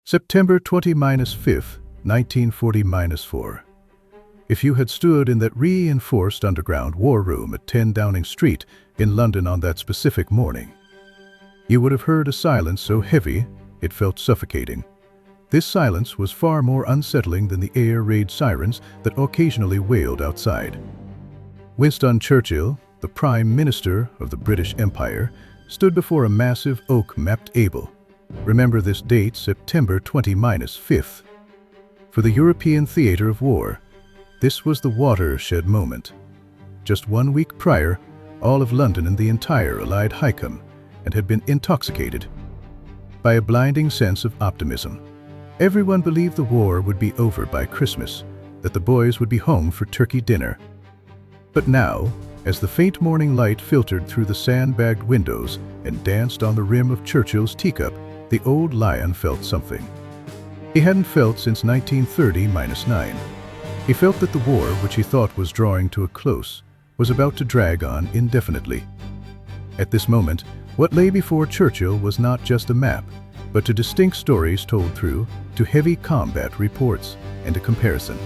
September 20-5th, 1940-4. If you had stood in that reinforced underground war room at 10 Downing Street in London on that specific morning, you would have heard a silence so heavy it felt suffocating. This silence was far more unsettling than the air raid sirens that occasionally wailed outside. Winston Churchill, the Prime Minister of the British Empire, stood before a massive oak-mapped able. Remember this date, September 20-5th. For the European theater of war, this was the watershed moment. Just 1 week prior, all of London and the entire Allied Hicom had been intoxicated by a blinding sense of optimism. Everyone believed the war would be over by Christmas, that the boys would be home for turkey dinner. But now, as the faint morning light filtered through the sandbagged windows and danced on the rim of Churchill's teacup, the old lion felt something he hadn't felt since 1930-9. He felt that the war, which he thought was drawing to a close, was about to drag on indefinitely. At this moment, what lay before Churchill was not just a map, but two distinct stories told through to heavy combat reports and a comparison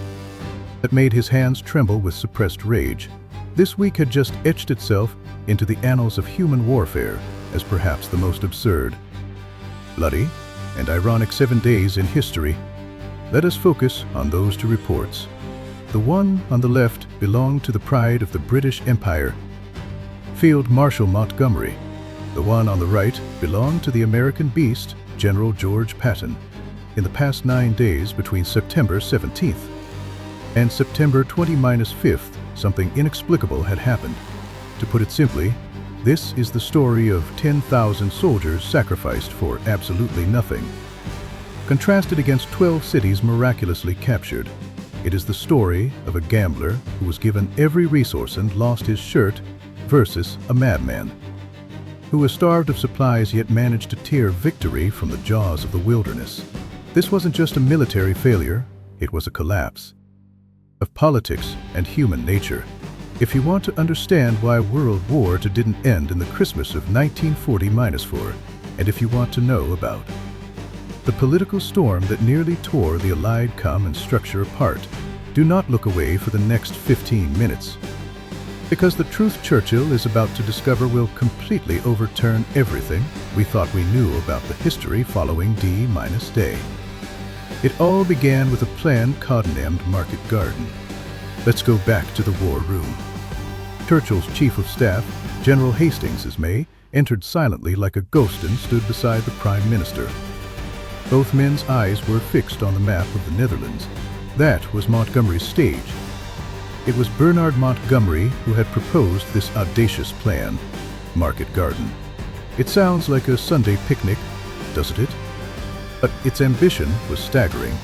that made his hands tremble with suppressed rage. This week had just etched itself into the annals of human warfare as perhaps the most absurd, bloody, and ironic 7 days in history. Let us focus on those two reports. The one on the left belonged to the pride of the British Empire, Field Marshal Montgomery. The one on the right belonged to the American beast, General George Patton. In the past 9 days between September 17th and September 20-5th, something inexplicable had happened. To put it simply, this is the story of 10,000 soldiers sacrificed for absolutely nothing, contrasted against 12 cities miraculously captured. It is the story of a gambler who was given every resource and lost his shirt versus a madman who was starved of supplies yet managed to tear victory from the jaws of the wilderness. This wasn't just a military failure, it was a collapse of politics and human nature. If you want to understand why World War II didn't end in the Christmas of 1940-4, and if you want to know about the political storm that nearly tore the Allied common structure apart, do not look away for the next 15 minutes. Because the truth Churchill is about to discover will completely overturn everything we thought we knew about the history following D-Day. It all began with a plan codenamed Market Garden. Let's go back to the war room. Churchill's chief of staff, General Hastings, entered silently like a ghost and stood beside the Prime Minister. Both men's eyes were fixed on the map of the Netherlands. That was Montgomery's stage. It was Bernard Montgomery who had proposed this audacious plan, Market Garden. It sounds like a Sunday picnic, doesn't it? But its ambition was staggering.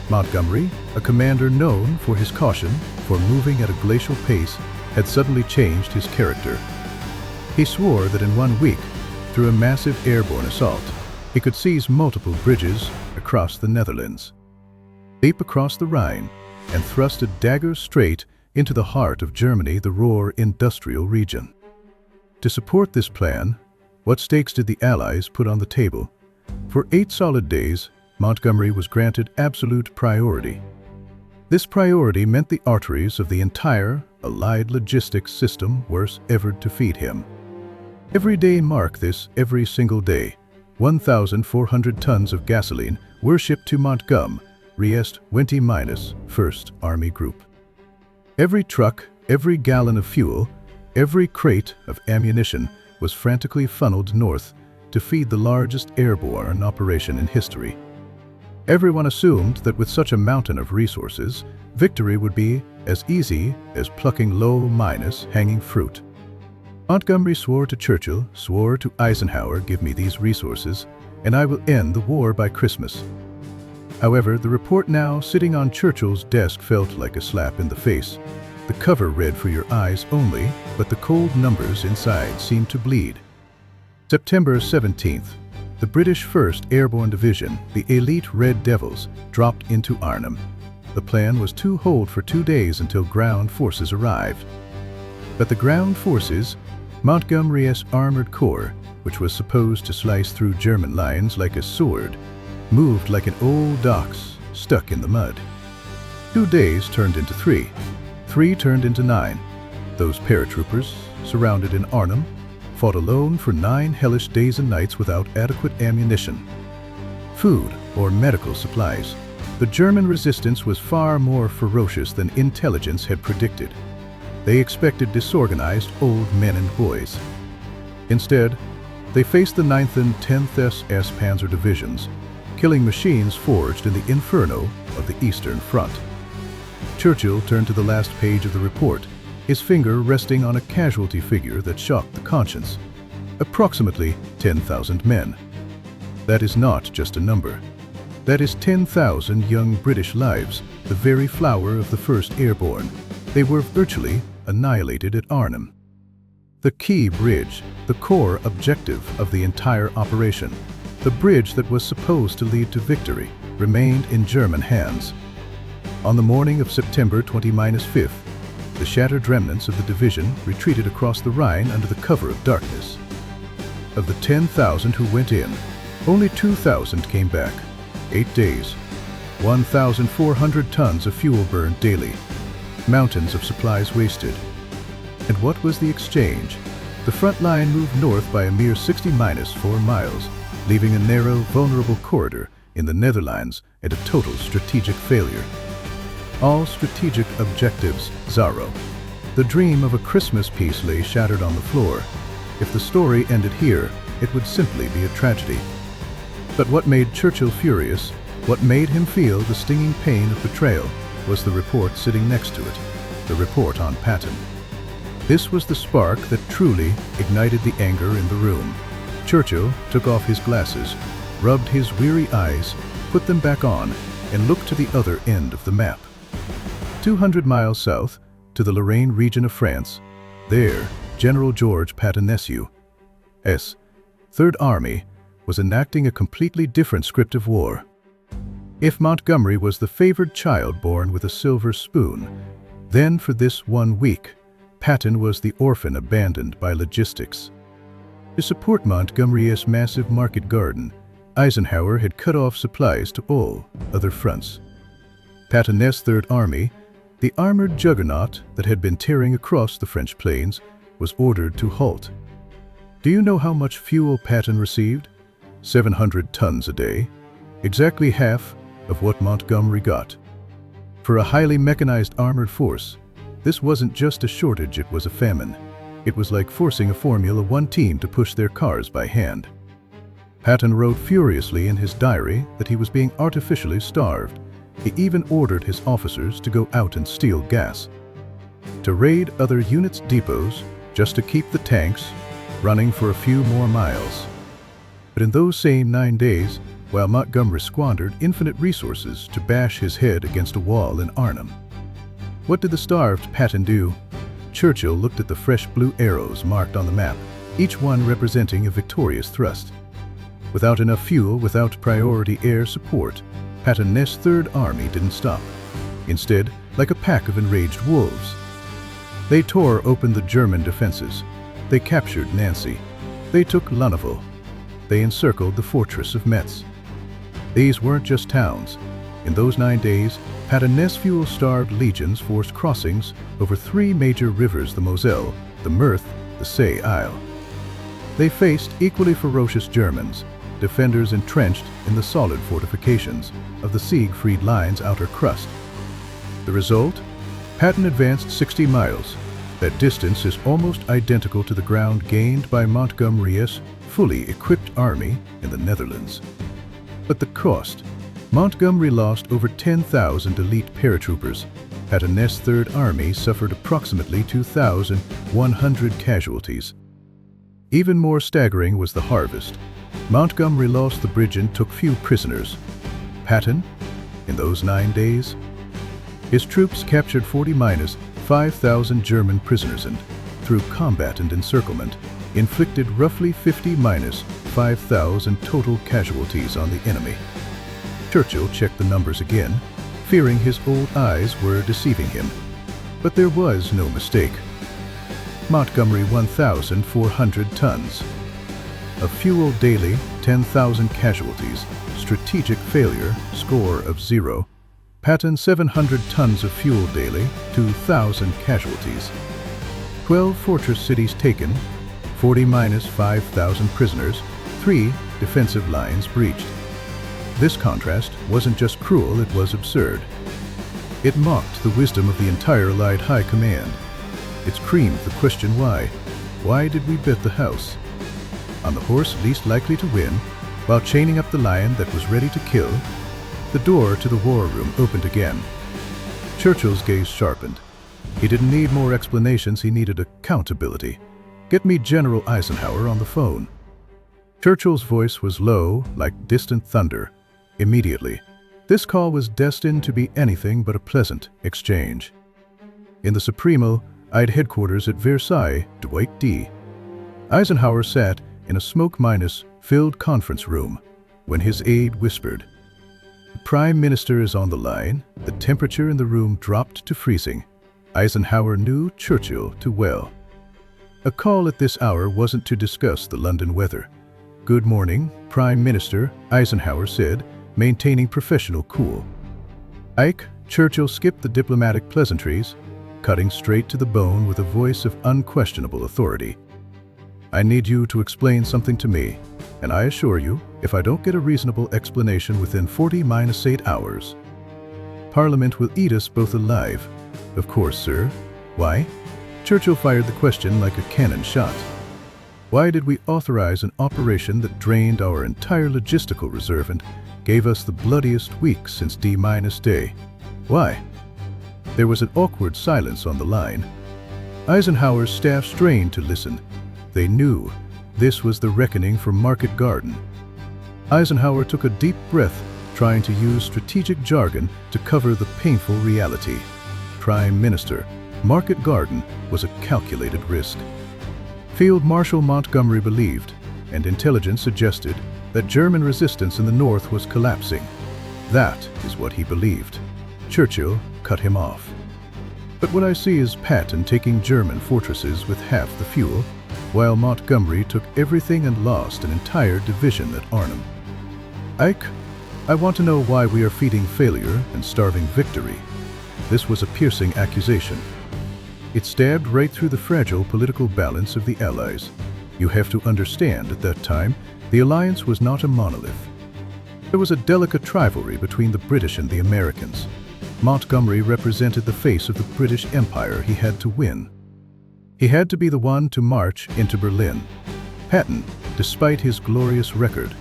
Montgomery, a commander known for his caution, for moving at a glacial pace, had suddenly changed his character. He swore that in 1 week, through a massive airborne assault, he could seize multiple bridges across the Netherlands, leap across the Rhine, and thrust a dagger straight into the heart of Germany, the Ruhr industrial region. To support this plan, what stakes did the Allies put on the table? For 8 solid days, Montgomery was granted absolute priority. This priority meant the arteries of the entire Allied logistics system were severed to feed him. Every day marked this, every single day. 1,400 tons of gasoline were shipped to Montgomery's 20-1st Army Group. Every truck, every gallon of fuel, every crate of ammunition was frantically funneled north to feed the largest airborne operation in history. Everyone assumed that with such a mountain of resources, victory would be as easy as plucking low-hanging fruit. Montgomery swore to Churchill, swore to Eisenhower, "Give me these resources, and I will end the war by Christmas." However, the report now sitting on Churchill's desk felt like a slap in the face. The cover read "For your eyes only," but the cold numbers inside seemed to bleed. September 17th, the British 1st Airborne Division, the elite Red Devils, dropped into Arnhem. The plan was to hold for 2 days until ground forces arrived. But the ground forces, Montgomery's armored corps, which was supposed to slice through German lines like a sword, moved like an old ox stuck in the mud. 2 days turned into 3. 3 turned into 9. Those paratroopers, surrounded in Arnhem, fought alone for 9 hellish days and nights without adequate ammunition, food, or medical supplies. The German resistance was far more ferocious than intelligence had predicted. They expected disorganized old men and boys. Instead, they faced the 9th and 10th SS Panzer Divisions, killing machines forged in the inferno of the Eastern Front. Churchill turned to the last page of the report, his finger resting on a casualty figure that shocked the conscience. Approximately 10,000 men. That is not just a number. That is 10,000 young British lives, the very flower of the 1st Airborne. They were virtually annihilated at Arnhem. The key bridge, the core objective of the entire operation, the bridge that was supposed to lead to victory, remained in German hands. On the morning of September 20-5, the shattered remnants of the division retreated across the Rhine under the cover of darkness. Of the 10,000 who went in, only 2,000 came back. 8 days, 1,400 tons of fuel burned daily, mountains of supplies wasted. And what was the exchange? The front line moved north by a mere 60-4 miles, leaving a narrow, vulnerable corridor in the Netherlands and a total strategic failure. All strategic objectives, zero. The dream of a Christmas peace lay shattered on the floor. If the story ended here, it would simply be a tragedy. But what made Churchill furious, what made him feel the stinging pain of betrayal, was the report sitting next to it, the report on Patton. This was the spark that truly ignited the anger in the room. Churchill took off his glasses, rubbed his weary eyes, put them back on, and looked to the other end of the map. 200 miles south, to the Lorraine region of France, there, General George Patton's 3rd Army was enacting a completely different script of war. If Montgomery was the favored child born with a silver spoon, then for this 1 week, Patton was the orphan abandoned by logistics. To support Montgomery's massive market garden, Eisenhower had cut off supplies to all other fronts. Patton's 3rd Army, the armored juggernaut that had been tearing across the French plains, was ordered to halt. Do you know how much fuel Patton received? 700 tons a day, exactly half of what Montgomery got. For a highly mechanized armored force, this wasn't just a shortage, it was a famine. It was like forcing a Formula One team to push their cars by hand. Patton wrote furiously in his diary that he was being artificially starved. He even ordered his officers to go out and steal gas, to raid other units' depots just to keep the tanks running for a few more miles. But in those same 9 days, while Montgomery squandered infinite resources to bash his head against a wall in Arnhem, what did the starved Patton do? Churchill looked at the fresh blue arrows marked on the map, each one representing a victorious thrust. Without enough fuel, without priority air support, Patton's 3rd Army didn't stop. Instead, like a pack of enraged wolves, they tore open the German defenses. They captured Nancy. They took Lunéville. They encircled the fortress of Metz. These weren't just towns. In those 9 days, Patton's fuel-starved legions forced crossings over 3 major rivers, the Moselle, the Meurthe, the Seille. They faced equally ferocious Germans, defenders entrenched in the solid fortifications of the Siegfried Line's outer crust. The result? Patton advanced 60 miles. That distance is almost identical to the ground gained by Montgomery's fully equipped army in the Netherlands. But the cost? Montgomery lost over 10,000 elite paratroopers. Patton's 3rd Army suffered approximately 2,100 casualties. Even more staggering was the harvest. Montgomery lost the bridge and took few prisoners. Patton, in those 9 days, his troops captured 40-5,000 German prisoners and, through combat and encirclement, inflicted roughly 50-5,000 total casualties on the enemy. Churchill checked the numbers again, fearing his old eyes were deceiving him. But there was no mistake. Montgomery 1,400 tons. Of fuel daily, 10,000 casualties. Strategic failure, score of 0. Patton 700 tons of fuel daily, 2,000 casualties. 12 fortress cities taken, 40-5,000 prisoners, 3 defensive lines breached. This contrast wasn't just cruel, it was absurd. It mocked the wisdom of the entire Allied High Command. It screamed the question why. Why did we bet the house on the horse least likely to win, while chaining up the lion that was ready to kill? The door to the war room opened again. Churchill's gaze sharpened. He didn't need more explanations, he needed accountability. Get me General Eisenhower on the phone. Churchill's voice was low, like distant thunder. Immediately, this call was destined to be anything but a pleasant exchange. In the Supremo, I'd headquarters at Versailles, Dwight D. Eisenhower sat in a smoke-filled conference room when his aide whispered, "The Prime Minister is on the line." The temperature in the room dropped to freezing. Eisenhower knew Churchill too well. A call at this hour wasn't to discuss the London weather. "Good morning, Prime Minister," Eisenhower said, maintaining professional cool. "Ike," Churchill skipped the diplomatic pleasantries, cutting straight to the bone with a voice of unquestionable authority. "I need you to explain something to me, and I assure you, if I don't get a reasonable explanation within 40-8 hours, Parliament will eat us both alive." "Of course, sir. Why?" Churchill fired the question like a cannon shot. "Why did we authorize an operation that drained our entire logistical reserve and gave us the bloodiest week since D-Day? Why?" There was an awkward silence on the line. Eisenhower's staff strained to listen. They knew this was the reckoning for Market Garden. Eisenhower took a deep breath, trying to use strategic jargon to cover the painful reality. "Prime Minister, Market Garden was a calculated risk." Field Marshal Montgomery believed, and intelligence suggested, that German resistance in the north was collapsing. That is what he believed. Churchill cut him off. "But what I see is Patton taking German fortresses with half the fuel, while Montgomery took everything and lost an entire division at Arnhem. Ike, I want to know why we are feeding failure and starving victory." This was a piercing accusation. It stabbed right through the fragile political balance of the Allies. You have to understand, at that time, the alliance was not a monolith. There was a delicate rivalry between the British and the Americans. Montgomery represented the face of the British Empire he had to win. He had to be the one to march into Berlin. Patton, despite his glorious record,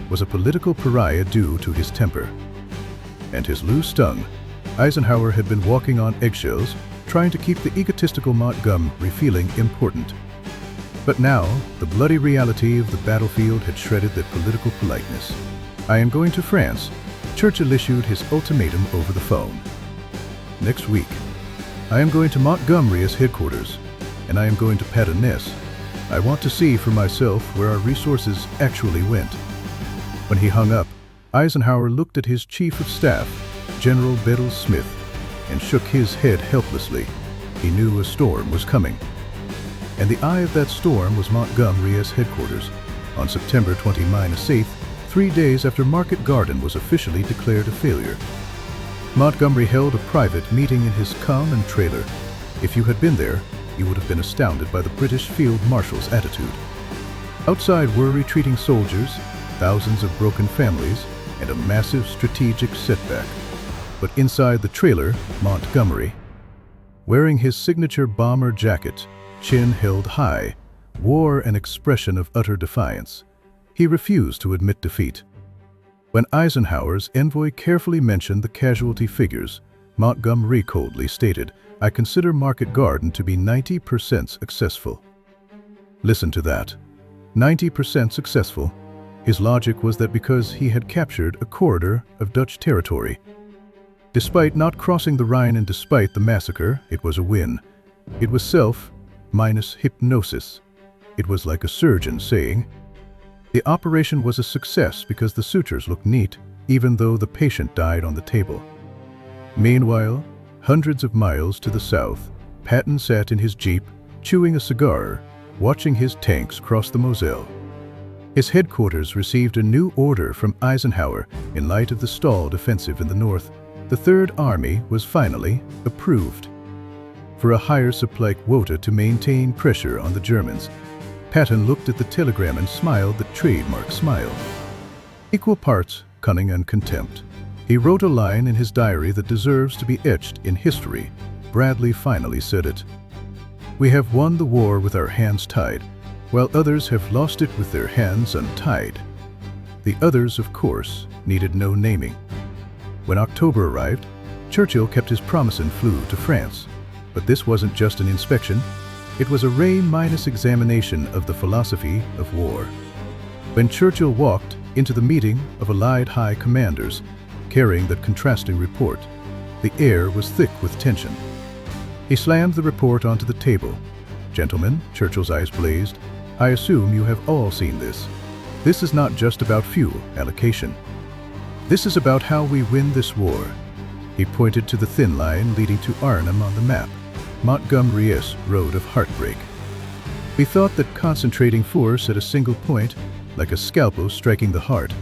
was a political pariah due to his temper. And his loose tongue. Eisenhower had been walking on eggshells, trying to keep the egotistical Montgomery feeling important. But now, the bloody reality of the battlefield had shredded that political politeness. "I am going to France," Churchill issued his ultimatum over the phone. "Next week. I am going to Montgomery's headquarters, and I am going to Patton's. I want to see for myself where our resources actually went." When he hung up, Eisenhower looked at his chief of staff, General Bedell Smith, and shook his head helplessly. He knew a storm was coming. And the eye of that storm was Montgomery's headquarters. On September 28th, 3 days after Market Garden was officially declared a failure, Montgomery held a private meeting in his common trailer. If you had been there, you would have been astounded by the British Field Marshal's attitude. Outside were retreating soldiers, thousands of broken families, and a massive strategic setback. But inside the trailer, Montgomery, wearing his signature bomber jacket, chin held high, wore an expression of utter defiance. He refused to admit defeat. When Eisenhower's envoy carefully mentioned the casualty figures, Montgomery coldly stated, "I consider Market Garden to be 90% successful." Listen to that. 90% successful. His logic was that because he had captured a corridor of Dutch territory. Despite not crossing the Rhine and despite the massacre, it was a win. It was self minus hypnosis. It was like a surgeon saying, the operation was a success because the sutures looked neat, even though the patient died on the table. Meanwhile, hundreds of miles to the south, Patton sat in his jeep, chewing a cigar, watching his tanks cross the Moselle. His headquarters received a new order from Eisenhower in light of the stalled offensive in the north. The Third Army was finally approved for a higher supply quota to maintain pressure on the Germans. Patton looked at the telegram and smiled the trademark smile. Equal parts cunning and contempt. He wrote a line in his diary that deserves to be etched in history. Bradley finally said it. "We have won the war with our hands tied, while others have lost it with their hands untied." The others, of course, needed no naming. When October arrived, Churchill kept his promise and flew to France. But this wasn't just an inspection, it was a ray-minus examination of the philosophy of war. When Churchill walked into the meeting of Allied high commanders, carrying that contrasting report, the air was thick with tension. He slammed the report onto the table. "Gentlemen," Churchill's eyes blazed, "I assume you have all seen this. This is not just about fuel allocation. This is about how we win this war." He pointed to the thin line leading to Arnhem on the map, Montgomery's road of heartbreak. "We thought that concentrating force at a single point, like a scalpel striking the heart,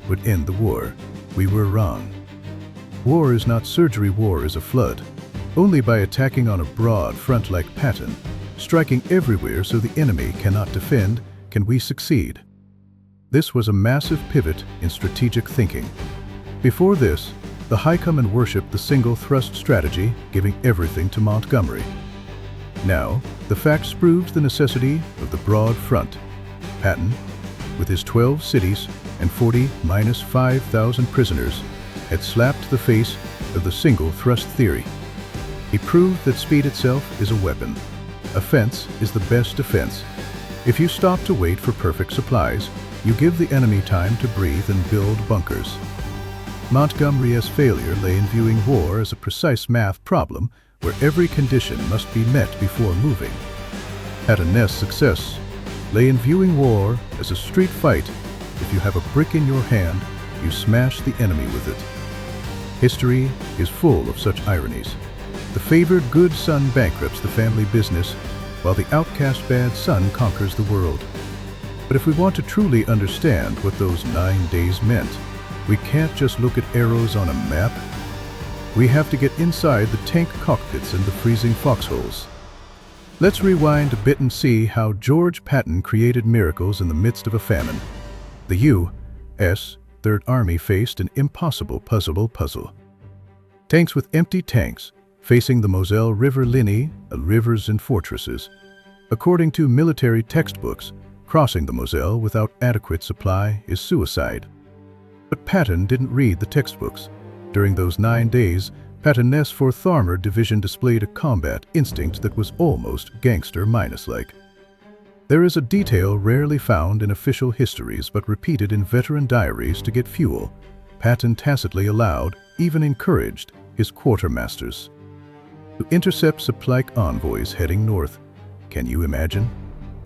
would end the war. We were wrong. War is not surgery, war is a flood. Only by attacking on a broad front like Patton, striking everywhere so the enemy cannot defend, can we succeed." This was a massive pivot in strategic thinking. Before this, the High Command worshipped the single-thrust strategy, giving everything to Montgomery. Now, the facts proved the necessity of the broad front. Patton, with his 12 cities and 40-5,000 prisoners, had slapped the face of the single-thrust theory. He proved that speed itself is a weapon. Offense is the best defense. If you stop to wait for perfect supplies, you give the enemy time to breathe and build bunkers. Montgomery's failure lay in viewing war as a precise math problem where every condition must be met before moving. Patton's success lay in viewing war as a street fight. If you have a brick in your hand, you smash the enemy with it. History is full of such ironies. The favored good son bankrupts the family business, while the outcast bad son conquers the world. But if we want to truly understand what those 9 days meant, we can't just look at arrows on a map. We have to get inside the tank cockpits and the freezing foxholes. Let's rewind a bit and see how George Patton created miracles in the midst of a famine. The U.S. Third Army faced an impossible puzzle. Tanks with empty tanks, facing the Moselle River lineage of rivers and fortresses. According to military textbooks, crossing the Moselle without adequate supply is suicide. But Patton didn't read the textbooks. During those 9 days, Patton's 4th Armored Division displayed a combat instinct that was almost gangster-like. There is a detail rarely found in official histories but repeated in veteran diaries to get fuel. Patton tacitly allowed, even encouraged, his quartermasters to intercept supply envoys heading north. Can you imagine?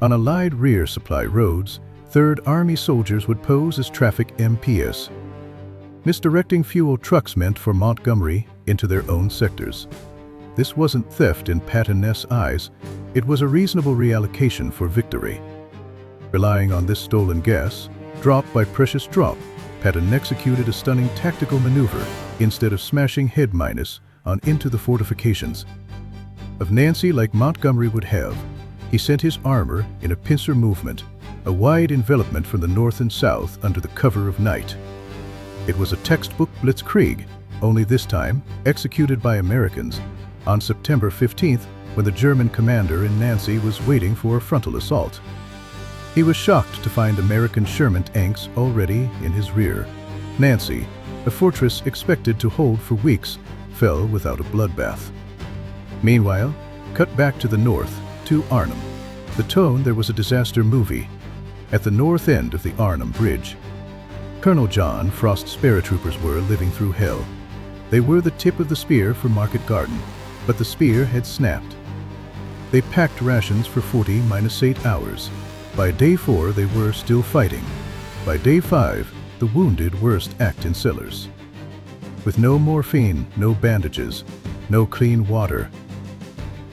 On Allied rear supply roads, Third Army soldiers would pose as traffic MPs, misdirecting fuel trucks meant for Montgomery into their own sectors. This wasn't theft in Patton's eyes, it was a reasonable reallocation for victory. Relying on this stolen gas, drop by precious drop, Patton executed a stunning tactical maneuver instead of smashing head-minus on into the fortifications of Nancy like Montgomery would have. He sent his armor in a pincer movement, a wide envelopment from the north and south under the cover of night. It was a textbook blitzkrieg, only this time executed by Americans on September 15th when the German commander in Nancy was waiting for a frontal assault. He was shocked to find American Sherman tanks already in his rear. Nancy, a fortress expected to hold for weeks, fell without a bloodbath. Meanwhile, cut back to the north, to Arnhem. The tone there was a disaster movie. At the north end of the Arnhem Bridge, Colonel John Frost's paratroopers were living through hell. They were the tip of the spear for Market Garden, but the spear had snapped. They packed rations for 40-8 hours. By day 4, they were still fighting. By day 5, the wounded worst act in cellars. With no morphine, no bandages, no clean water.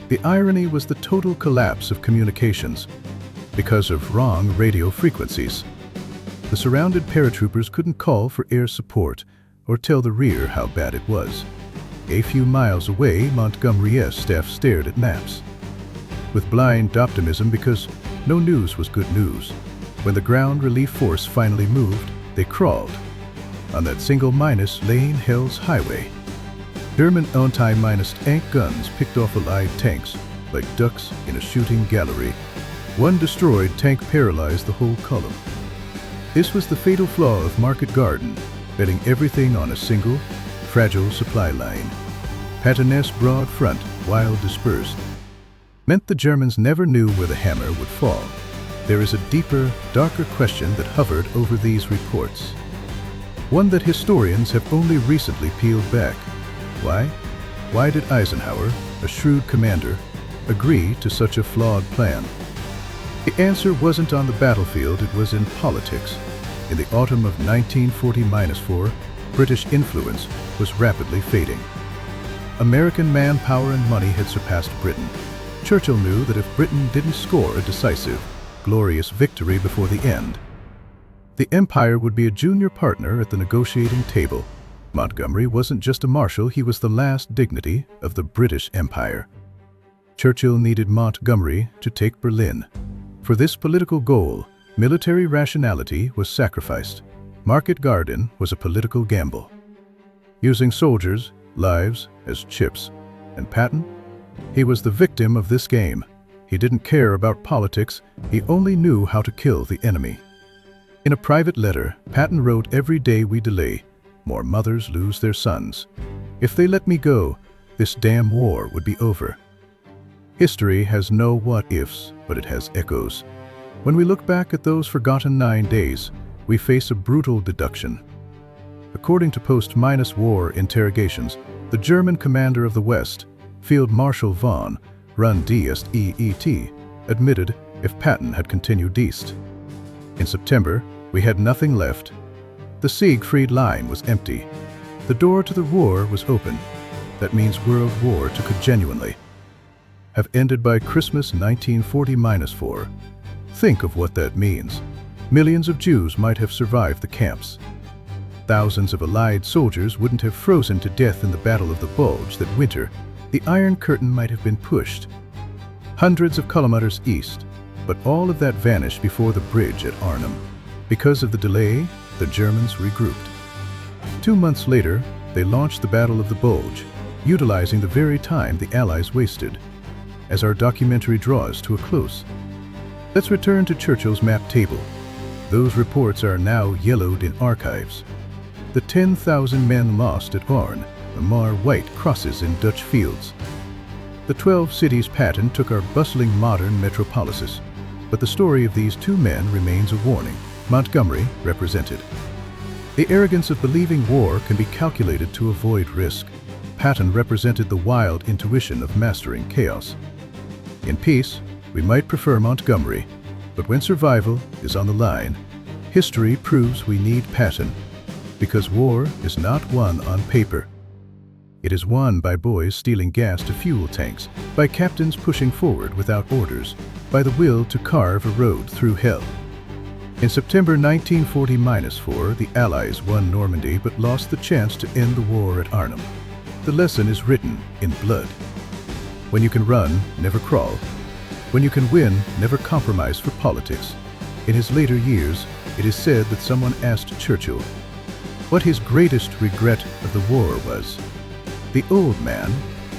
The irony was the total collapse of communications because of wrong radio frequencies. The surrounded paratroopers couldn't call for air support or tell the rear how bad it was. A few miles away, Montgomery's staff stared at maps with blind optimism because no news was good news. When the ground relief force finally moved, they crawled on that single-lane Hell's Highway. German anti-tank guns picked off Allied tanks like ducks in a shooting gallery. One destroyed tank paralyzed the whole column. This was the fatal flaw of Market Garden, betting everything on a single, fragile supply line. Patton's broad front, while dispersed, meant the Germans never knew where the hammer would fall. There is a deeper, darker question that hovered over these reports. One that historians have only recently peeled back. Why? Why did Eisenhower, a shrewd commander, agree to such a flawed plan? The answer wasn't on the battlefield, it was in politics. In the autumn of 1940-4, British influence was rapidly fading. American manpower and money had surpassed Britain. Churchill knew that if Britain didn't score a decisive, glorious victory before the end, the Empire would be a junior partner at the negotiating table. Montgomery wasn't just a marshal, he was the last dignity of the British Empire. Churchill needed Montgomery to take Berlin. For this political goal, military rationality was sacrificed. Market Garden was a political gamble, using soldiers' lives as chips. And Patton? He was the victim of this game. He didn't care about politics, he only knew how to kill the enemy. In a private letter, Patton wrote, "Every day we delay, more mothers lose their sons. If they let me go, this damn war would be over." History has no what-ifs, but it has echoes. When we look back at those forgotten 9 days, we face a brutal deduction. According to post-war interrogations, the German commander of the West, Field Marshal von Rundstedt, admitted if Patton had continued east. In September, we had nothing left. The Siegfried Line was empty. The door to the war was open. That means World War II could genuinely have ended by Christmas 1940-4. Think of what that means. Millions of Jews might have survived the camps. Thousands of Allied soldiers wouldn't have frozen to death in the Battle of the Bulge that winter. The Iron Curtain might have been pushed hundreds of kilometers east, but all of that vanished before the bridge at Arnhem. Because of the delay, the Germans regrouped. 2 months later, they launched the Battle of the Bulge, utilizing the very time the Allies wasted. As our documentary draws to a close, let's return to Churchill's map table. Those reports are now yellowed in archives. The 10,000 men lost at Arnhem, the white crosses in Dutch fields. The 12 cities Patton took are bustling modern metropolises. But the story of these 2 men remains a warning. Montgomery represented the arrogance of believing war can be calculated to avoid risk. Patton represented the wild intuition of mastering chaos. In peace, we might prefer Montgomery, but when survival is on the line, history proves we need Patton, because war is not won on paper. It is won by boys stealing gas to fuel tanks, by captains pushing forward without orders, by the will to carve a road through hell. In September 1940-4, the Allies won Normandy but lost the chance to end the war at Arnhem. The lesson is written in blood. When you can run, never crawl. When you can win, never compromise for politics. In his later years, it is said that someone asked Churchill what his greatest regret of the war was. The old man,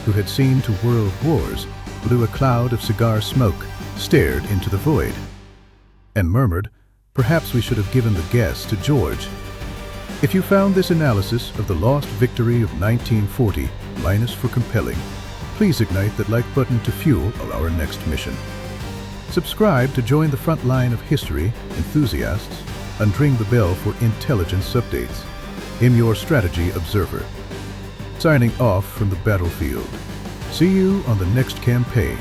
who had seen 2 world wars, blew a cloud of cigar smoke, stared into the void, and murmured, "Perhaps we should have given the gas to George." If you found this analysis of the lost victory of 1940 for compelling, please ignite that like button to fuel our next mission. Subscribe to join the front line of history enthusiasts and ring the bell for intelligence updates. I'm your strategy observer, signing off from the battlefield. See you on the next campaign.